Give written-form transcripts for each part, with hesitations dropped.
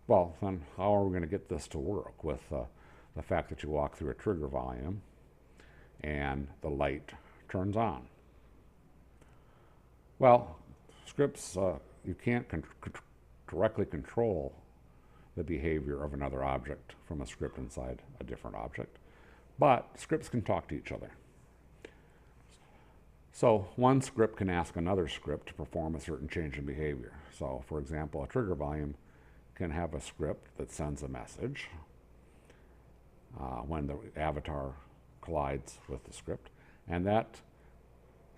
Well, then how are we going to get this to work with the fact that you walk through a trigger volume and the light turns on? Well, scripts, you can't directly control the behavior of another object from a script inside a different object, but scripts can talk to each other. So one script can ask another script to perform a certain change in behavior. So for example, a trigger volume can have a script that sends a message when the avatar collides with the script, and that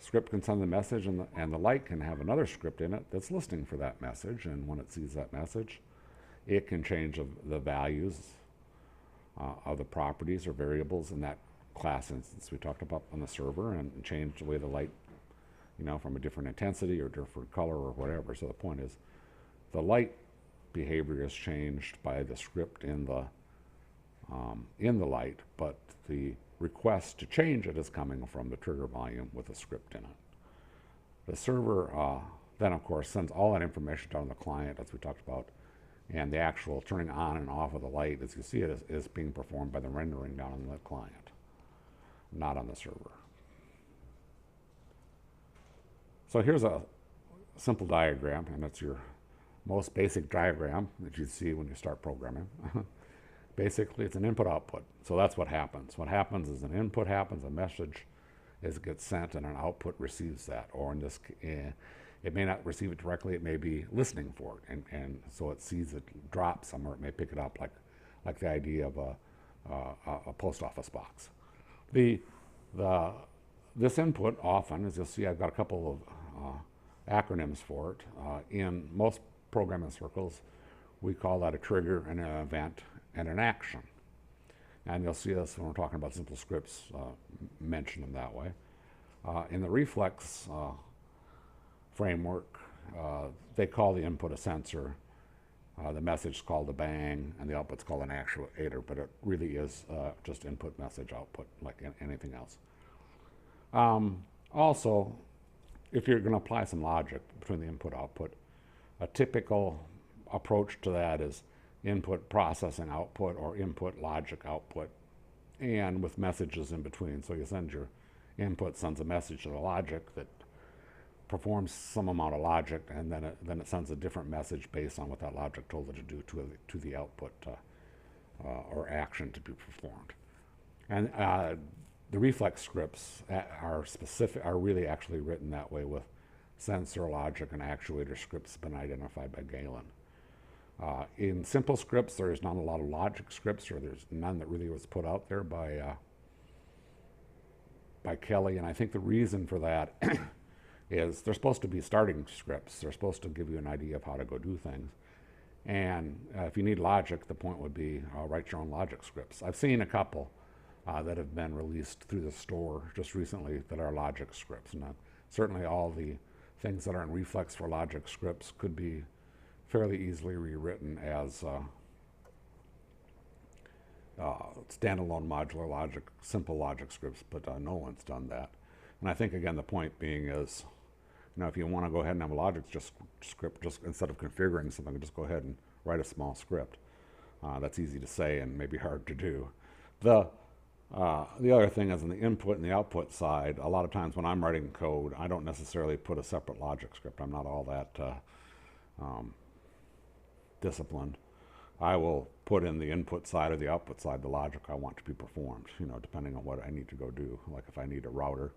script can send the message, and the light can have another script in it that's listening for that message, and when it sees that message, it can change the values of the properties or variables in that class instance we talked about on the server, and change the way the light, from a different intensity or different color or whatever. So the point is, the light behavior is changed by the script in the light, but the request to change it is coming from the trigger volume with a script in it. The server then, of course, sends all that information down to the client, as we talked about, and the actual turning on and off of the light, as you see it, is being performed by the rendering down on the client, not on the server. So here's a simple diagram, and it's your most basic diagram that you see when you start programming. Basically, it's an input-output. So that's what happens. What happens is an input happens, a message gets sent, and an output receives that. Or in this, it may not receive it directly. It may be listening for it, and so it sees it drop somewhere. It may pick it up, like the idea of a post office box. This input often, as you'll see, I've got a couple of acronyms for it. In most programming circles, we call that a trigger, and an event, and an action. And you'll see this when we're talking about simple scripts, mention them that way. In the Reflex framework, they call the input a sensor, the message is called a bang, and the output's called an actuator, but it really is just input, message, output, like anything else. Also, if you're going to apply some logic between the input-output, a typical approach to that is input processing output, or input logic output, and with messages in between. So you send your input, sends a message to the logic that performs some amount of logic, and then it sends a different message based on what that logic told it to do to the output or action to be performed. And the Reflex scripts are really actually written that way, with sensor logic and actuator scripts been identified by Galen. In simple scripts, there's not a lot of logic scripts, or there's none that really was put out there by Kelly, and I think the reason for that is they're supposed to be starting scripts. They're supposed to give you an idea of how to go do things. And if you need logic, the point would be write your own logic scripts. I've seen a couple that have been released through the store just recently that are logic scripts. And certainly all the things that are in Reflex for logic scripts could be fairly easily rewritten as standalone modular logic, simple logic scripts, but no one's done that. And I think, again, the point being is, if you want to go ahead and have a logic script, just instead of configuring something, just go ahead and write a small script. That's easy to say and maybe hard to do. The other thing is, in the input and the output side, a lot of times when I'm writing code, I don't necessarily put a separate logic script. I'm not all that disciplined. I will put in the input side or the output side the logic I want to be performed, depending on what I need to go do. Like if I need a router,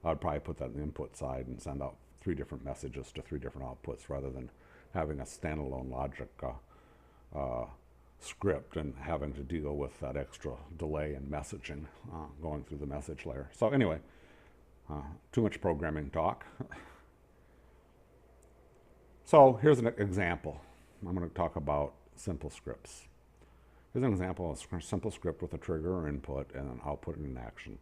I would probably put that in the input side and send out 3 different messages to 3 different outputs, rather than having a standalone logic script and having to deal with that extra delay in messaging going through the message layer. So anyway, too much programming talk. So here's an example. I'm going to talk about simple scripts. Here's an example of a simple script with a trigger or input and an output and an action.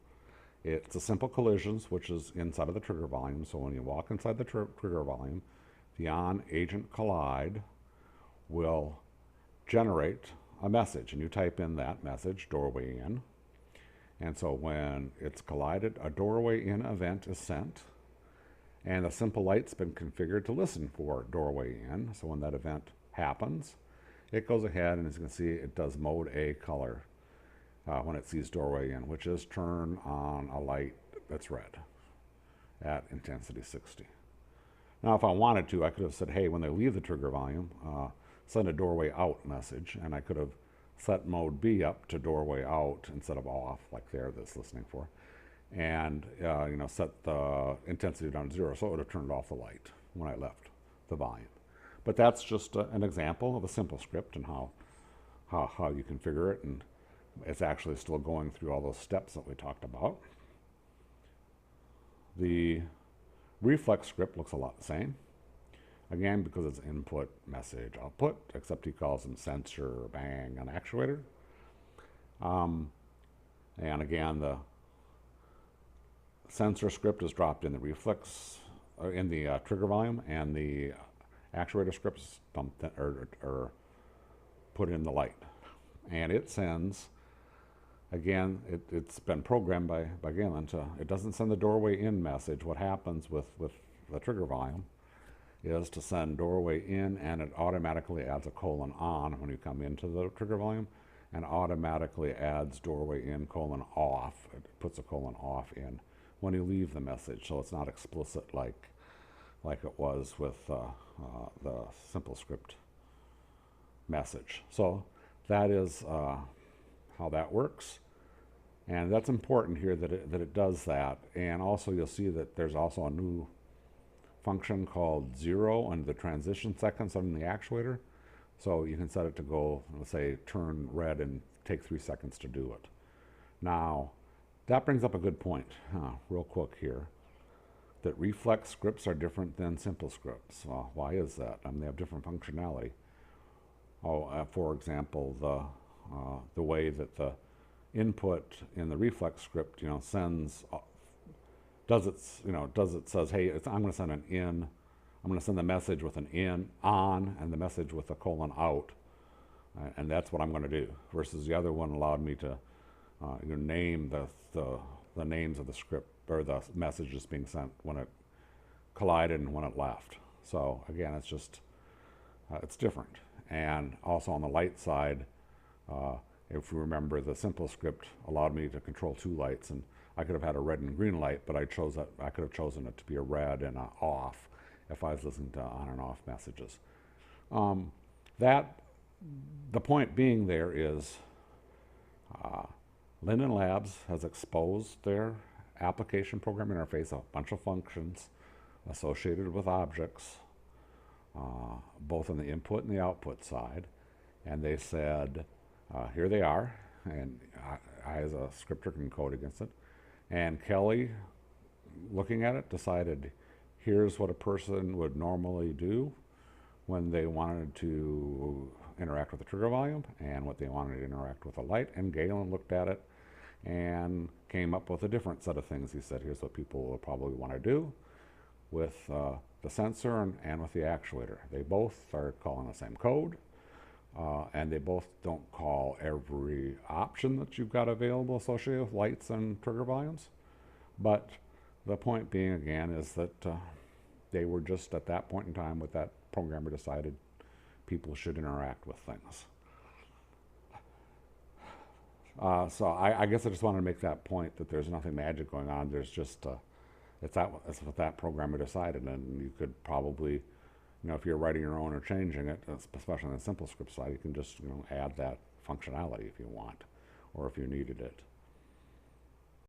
It's a simple collisions, which is inside of the trigger volume. So when you walk inside the trigger volume, the on-agent collide will generate a message, and you type in that message, doorway in. And so when it's collided, a doorway in event is sent, and a simple light's been configured to listen for doorway in. So when that event happens, it goes ahead, and as you can see, it does mode A color when it sees doorway in, which is turn on a light that's red at intensity 60. Now, if I wanted to, I could have said, hey, when they leave the trigger volume, send a doorway out message, and I could have set mode B up to doorway out instead of off, like there that's listening for, and set the intensity down to 0, so it would have turned off the light when I left the volume. But that's just an example of a simple script and how you configure it, and it's actually still going through all those steps that we talked about. The Reflex script looks a lot the same. Again, because it's input, message, output, except he calls them sensor, bang, and actuator. And again, the sensor script is dropped in the Reflex, in the trigger volume, and the actuator script is dumped or put in the light. And it sends, again, it's been programmed by Galen to, it doesn't send the doorway in message. What happens with the trigger volume is to send doorway in, and it automatically adds a colon on when you come into the trigger volume, and automatically adds doorway in colon off. It puts a colon off in when you leave the message, so it's not explicit like it was with the simple script message. So that is how that works, and that's important here that it does that. And also you'll see that there's also a new function called 0 under the transition seconds on the actuator. So you can set it to go, let's say, turn red and take 3 seconds to do it. Now, that brings up a good point, real quick here, that Reflex scripts are different than simple scripts. Well, why is that? They have different functionality. For example, the way that the input in the Reflex script, sends, does it says, hey, I'm going to send an in, I'm going to send the message with an in on and the message with a colon out, and that's what I'm going to do. Versus the other one allowed me to name the names of the script or the messages being sent when it collided and when it left. So again, it's just it's different. And also on the light side, if you remember, the simple script allowed me to control 2 lights, and I could have had a red and green light, but I could have chosen it to be a red and an off if I was listening to on and off messages. The point being there is Linden Labs has exposed their application program interface, a bunch of functions associated with objects, both on the input and the output side, and they said, here they are, and I as a scripter can code against it. And Kelly, looking at it, decided here's what a person would normally do when they wanted to interact with the trigger volume and what they wanted to interact with the light. And Galen looked at it and came up with a different set of things. He said, here's what people will probably want to do with the sensor and with the actuator. They both are calling the same code, and they both don't call every option that you've got available associated with lights and trigger volumes. But the point being, again, is that they were just at that point in time with that programmer decided people should interact with things. So I guess I just wanted to make that point that there's nothing magic going on. There's just, it's what that programmer decided, and you could probably, if you're writing your own or changing it, especially on the simple script side, you can just add that functionality if you want, or if you needed it.